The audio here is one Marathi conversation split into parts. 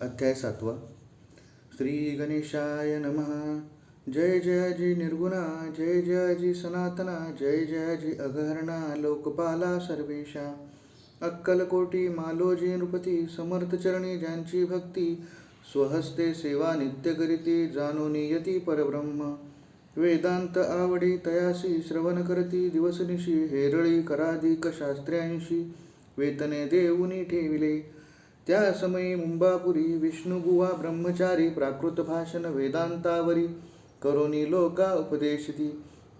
अध्याय 7. श्री गणेशाय नमः. जय जयाजी निर्गुणा, जय जयाजी सनातना, जय जयाजी अगहरणा, लोकपाला सर्वेशा. अक्कलकोटी मालोजी नृपती, समर्थ चरणी ज्यांची भक्ती, स्वहस्ते सेवा नित्य करीती, जाणून यती परब्रह्म. वेदांत आवडी तयासी, श्रवण करती दिवसनिशी, हेरळी कराधिक शास्त्र्यांशी, वेतने देऊनी ठेविले. त्या समयी मुंबापुरी विष्णुबुवा ब्रह्मचारी, प्राकृत भाषण वेदांतावरी, करोनी लोका उपदेशती.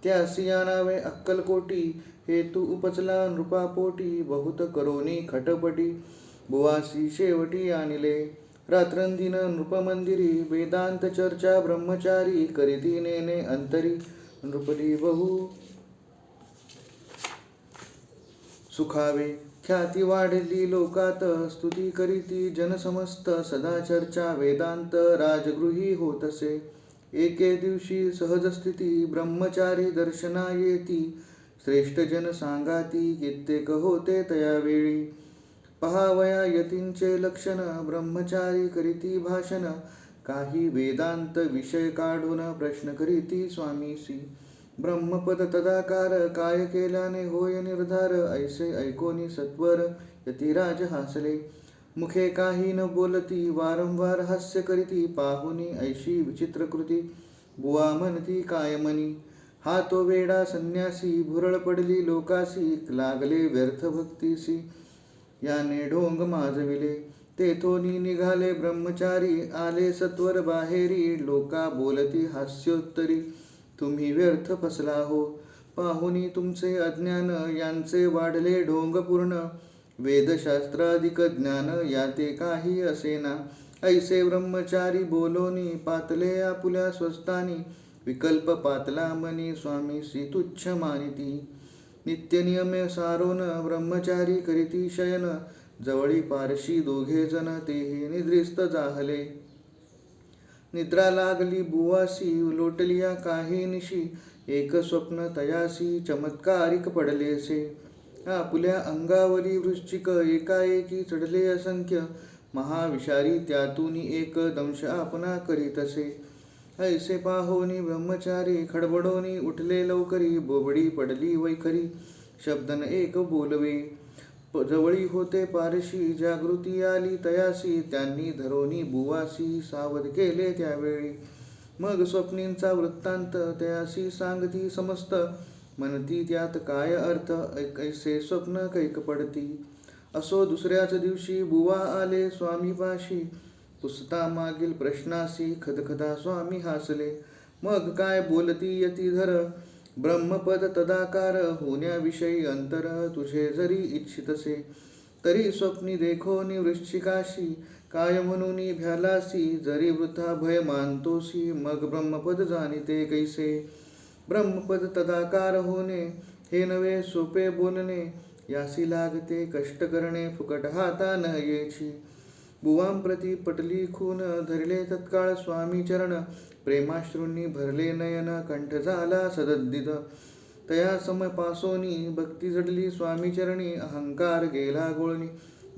त्यासी या नावे अक्कलकोटी, हेतू उपचला नृपापोटी, बहुत करोनी खटपटी, बुवासी शेवटी आणिले. रात्रंदिन नृपमंदिरी, वेदांत चर्चा ब्रह्मचारी, करीती नेने अंतरी, नृपली बहु सुखावे. ख्याती वाढली लोकात, स्तुती करीती जनसमस्त, सदा चर्चा वेदांत राजगृही होतसे. एके दिवशी सहजस्थिती, ब्रह्मचारी दर्शना येती, श्रेष्ठ जन सांगाती, कित्येक होते तयावेळी. पहावया यतींचे लक्षण, ब्रह्मचारी करीती भाषण, काही वेदांत विषय काढून प्रश्न करीती स्वामीसी. ब्रह्मपद तदाकार, काय केल्याने होय निर्धार, ऐसे ऐकोनी सत्वर यतिराज हासले. मुखे काही न बोलती, वारंवार हास्य करीती, पाहुनी ऐशी विचित्र कृती, बुवा म्हणती काय मनी. हा तो वेडा संन्यासी, भुरळ पडली लोकासी, लागले व्यर्थ भक्तीसी, याने ढोंग माजविले. तेथोनी निघाले ब्रह्मचारी, आले सत्वर बाहेरी, लोका बोलती हास्योत्तरी, तुम्ही व्यर्थ फसला हो. पाहुनी तुमचे अज्ञान, यांचे वाढले ढोंग पूर्ण, वेदशास्त्राधिक ज्ञान, याते काही असेना. ऐसे ब्रह्मचारी बोलोनी, पातले आपुल्या स्वस्तानी, विकल्प पातला मनी, स्वामीसी तुच्छ मानिती. नित्यनियमे सारोन, ब्रह्मचारी करीती शयन, जवळी पारशी दोघे जण, तेही निद्रिस्त जाहले. निद्रा लागली बुवासी, लोटलिया काही निशी, एक स्वप्न तयासी, चमत्कारिक पडलेसे. आपुल्या अंगावरी वृश्चिक, एकाएकी चढले असंख्य, महाविषारी त्यातून एक दंश आपणा करीतसे. ऐसे पाहोनी ब्रह्मचारी, खडबडोनी उठले लवकरी, बोबडी पडली वैखरी, शब्दन एक बोलवे. जवळी होते पारशी, जागृती आली तयासी, त्यांनी धरोनी बुवासी, सावध केले त्यावेळी. मग स्वप्नींचा वृत्तांत तयासी सांगती समस्त, म्हणती त्यात काय अर्थ, ऐसे स्वप्न कैक पडती. असो दुसऱ्याच दिवशी बुवा आले स्वामीपाशी, पुसता मागील प्रश्नासी, खदखदा स्वामी हासले. मग काय बोलती यतीधर, ब्रह्मपद तदाकार, होण्याविषयी अंतर, तुझे जरी इच्छितसे, तरी स्वप्नी देखोनी वृश्चिकाशी, काय म्हणून भ्यालासी, जरी वृथा भय मानतोसी, मग ब्रह्मपद जाणिते कैसे. ब्रह्मपद तदाकार होणे, हे नवे सोपे बोलणे, यासी लागते कष्ट करणे, फुकट हाता न येची. बुवांप्रती पटली खून, धरले तत्काळ स्वामी चरण, प्रेमाश्रूंनी भरले नयन, कंठ झाला सदद्दित. तया समपासोनी भक्ती जडली स्वामी चरणी, अहंकार गेला गोळणी,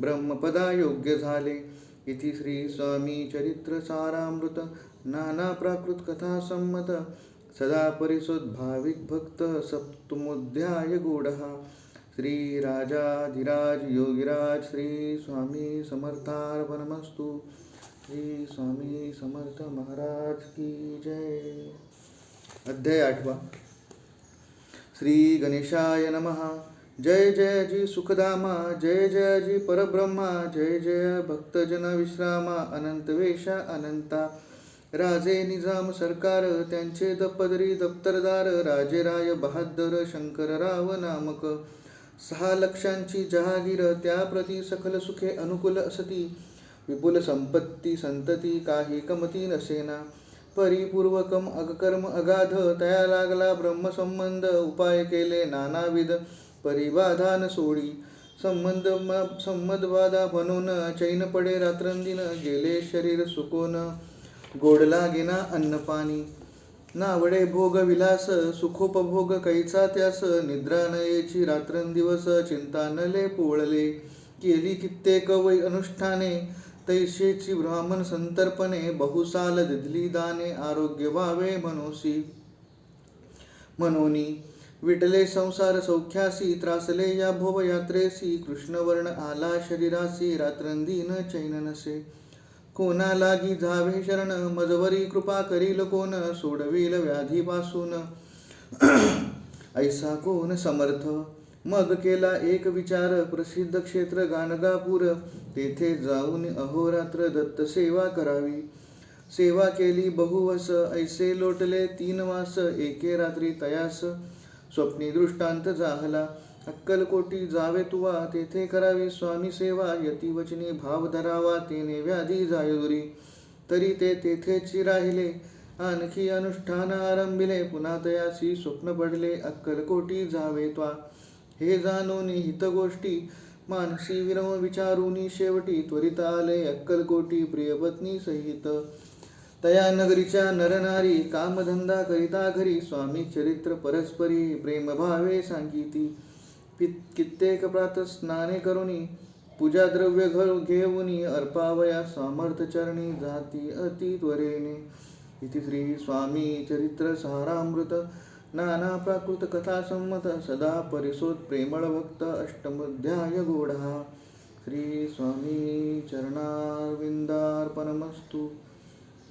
ब्रह्मपदा योग्य झाले. इति श्री स्वामी चरित्र सारामृत, नाना प्राकृत कथा संमत, सदा परिशोद्भाविक भक्त, सप्तमोध्याय गूढः. श्री राजाधिराज योगिराज श्री स्वामी समर्थार्पणमस्तु. श्री स्वामी समर्थ महाराज की जय. अध्याय 8. श्री गणेशाय नमः. जय जय जी सुखधामा, जय जय जी परब्रह्मा, जय जय भक्तजन विश्रामा, अनंत वेशा अनंता. राजे निजाम सरकार, त्यांचे दपदरी दप्तरदार, राजेराय बहादर शंकरराव नामक. 6 लक्षांची जहागीर, त्याप्रती सकल सुखे अनुकूल असती, विपुल संपत्ती संतती, काही कमती नसेना. परिपूर्वकम अगकर्म अगाध, तया लागला ब्रह्मसंबंध, उपाय केले नानाविध, परिबाधान सोडी. संमदवादा म्हणून, चैन पडे रात्रंदिन, गेले शरीर सुकोन, गोड लागेना अन्नपाणी. नावडे भोग विलास, सुखोपभोग कैचा त्यास, निद्रा नयेची रात्रंदिवस, चिंता नले पोळले. केली कित्येक वै अनुष्ठाने, तैसेची ब्राह्मण संतर्पणे बहुसाल दिधली दाने आरोग्य व्हावे मनोनी विटले संसार सौख्यासी त्रासले या भोव यात्रेसी कृष्णवर्ण आला शरीरासी रात्रंदीन चैन नसे कोणा लागी जावे शरण मजवरी कृपा करील कोण सोडविल व्याधीपासून ऐसा कोण समर्थ मग केला एक विचार प्रसिद्ध क्षेत्र गाणगापूर तेथे जाऊन अहोरात्र दत्त सेवा करावी सेवा केली बहुवस ऐसे लोटले 3 मास एके रात्री तयास स्वप्नी दृष्टांत जाहला अक्कलकोटी जावे तुवा तेथे करावी स्वामी सेवा यती वचनी भाव धरावा तेने व्याधी जायुरी तरी ते तेथेच राहिले आणखी अनुष्ठान आरंभिले पुन्हा तयासी स्वप्न पडले अक्कलकोटी जावे त्वा हे जाणून हित गोष्टी मानसी विरम विचारुनी शेवटी त्वरित आले अक्कलकोटी प्रियपत्नी सहित तया नगरीच्या नरनारी कामधंदा करिता घरी स्वामी चरित्र परस्परी प्रेमभावे सांगिती कित्येक प्रात स्नाने करुनी पूजा द्रव्य घेऊनी अर्पावया समर्थ चरणी जाती अति त्वरेने इति श्री स्वामी चरित्र सारामृत नाना प्राकृत कथा संमत सदा परिसोत प्रेमळ भक्त अष्टमोध्याय गोढा श्री स्वामी चरणारविंदार्पणमस्तु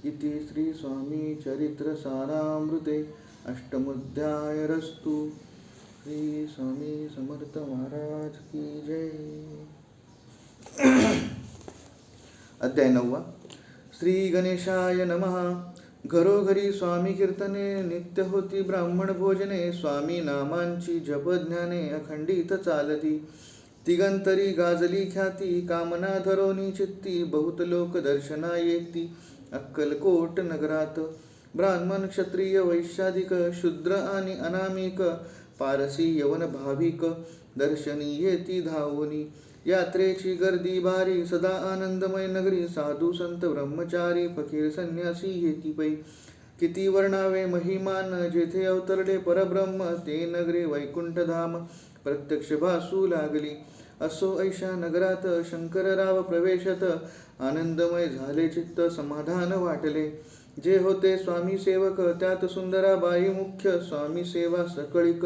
इति श्री स्वामी चरित्र सारामृते अष्टमोध्यायरस्तु श्री स्वामी समर्थ महाराज की जय. अध्याय 9. श्री गणेशाय नमः. घरोघरी स्वामी कीर्तने नित्य होती ब्राह्मण भोजने स्वामी नामांची जप ज्ञाने अखंडित चालती तिगंतरी गाजली ख्याती कामना धरोनी चित्ती बहुत लोक दर्शना येती अक्कलकोट नगरात ब्राह्मण क्षत्रिय वैश्याधिक शूद्र आणि अनामिक पारसी यवन भाविक दर्शनी येती धावोनी यात्रेची गर्दी भारी सदा आनंदमय नगरी साधू संत ब्रह्मचारी फकीर संन्यासी येती पै किती वर्णावे महिमान जेथे अवतरले परब्रह्म ते नगरे वैकुंठधाम प्रत्यक्ष भासू लागली असो ऐशा नगरात शंकरराव प्रवेशत आनंदमय झाले चित्त समाधान वाटले जे होते स्वामी सेवक त्यात सुंदराबाई मुख्य स्वामी सेवा सकळिक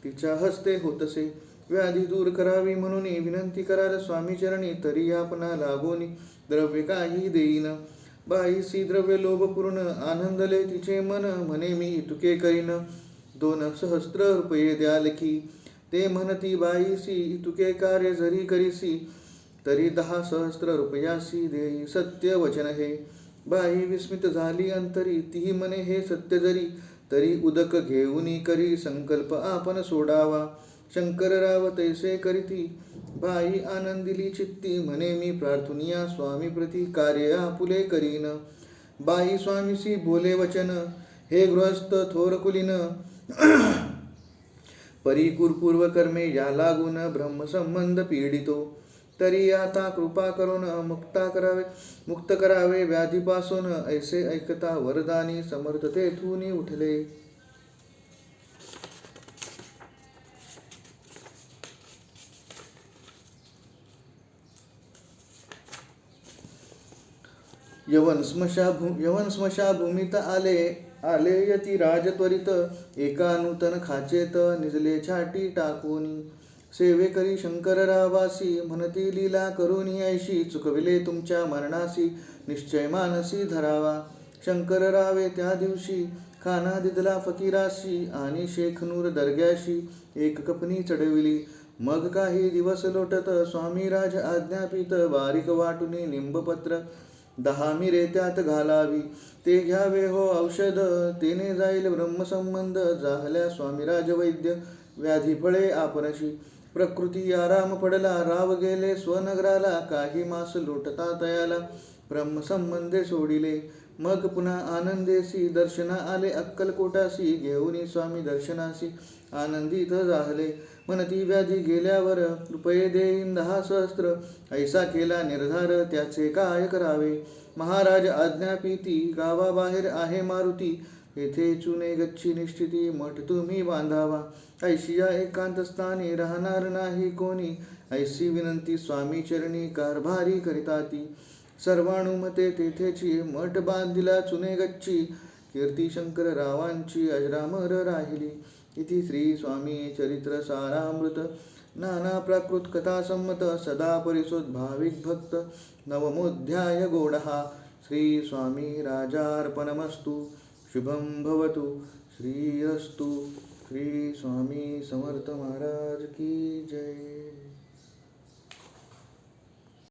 तिच्या हस्ते होतसे व्याधी दूर करावी म्हणून विनंती कराल स्वामी चरणी तरी आपणा लागोनी द्रव्य काही देईन बाईसी द्रव्य लोभपूर्ण आनंदले तिचे मन म्हणे मी इतुके करीन 2 सहस्त्र रुपये द्याल की ते म्हणती बाईसी इतुके कार्य जरी करीसी तरी 10 सहस्त्र रुपयासी देई सत्य वचन हे बाई विस्मित झाली अंतरी ती म्हणे हे सत्य जरी तरी उदक घेऊनी करी संकल्प आपण सोडावा शंकरराव तैसे करीती बाई आनंदिली चित्ती म्हणे मी प्रार्थुनिया स्वामी प्रति कार्य आपुले करीन बाई स्वामीसी बोले वचन हे गृहस्थ थोर कुलीन परिकुरपूर्व कर्मे या लागून ब्रह्मसंबंध पीडितो तरी आता कृपा करून मुक्त करावे व्याधीपासून ऐसे ऐकता वरदानी समर्थ तेथून उठले यवन स्मशाभूमीत आले यती राज त्वरित एका नूतन खाचेत निजले छाटी टाकूनी सेवे करी शंकररावासी म्हणती लीला करुनी ऐशी चुकविले तुमच्या मरणासी निश्चय मानसी धरावा शंकररावे त्या दिवशी खाना दिदला फकीराशी आणि शेखनूर दर्ग्याशी एक कपनी चढविली मग काही दिवस लोटत स्वामीराज आज्ञापित बारीक वाटुनी निंबपत्र 10 मिरे त्यात घालावी ते घ्यावे हो औषध तेने जाईल ब्रह्मसंबंध जाहल्या स्वामीराज वैद्य व्याधी फळे आपणशी प्रकृती आराम पडला राव गेले स्वनगराला काही मास लोटता तयाला ब्रह्मसंबंधे सोडिले मग पुन्हा आनंदेसी दर्शना आले अक्कलकोटासी घेऊनी स्वामी दर्शनासी आनंदित झाले म्हणती व्याधी गेल्यावर रुपये देईन 10 सहस्त्र ऐसा केला निर्धार त्याचे काय करावे महाराज आज्ञापिती गावाबाहेर आहे मारुती येथे चुने गच्ची निश्चिती मठ तुम्ही बांधावा ऐशिया एकांत स्थानी राहणार नाही कोणी ऐशी विनंती स्वामी चरणी कारभारी करिताती सर्वानुमते तेथेची मठ बांधिला चुने गच्ची कीर्ती शंकर रावांची अजरामर राहिली. इति श्री स्वामी चरित्र सारामृत नाना प्राकृत कथा संमत सदा परिसोद्भाविक भक्त नवमोऽध्याय गोडहा. श्री स्वामी राजार्पणमस्तु. शुभं भवतु. श्रीरस्तु. श्री स्वामी समर्थ महाराज की जय.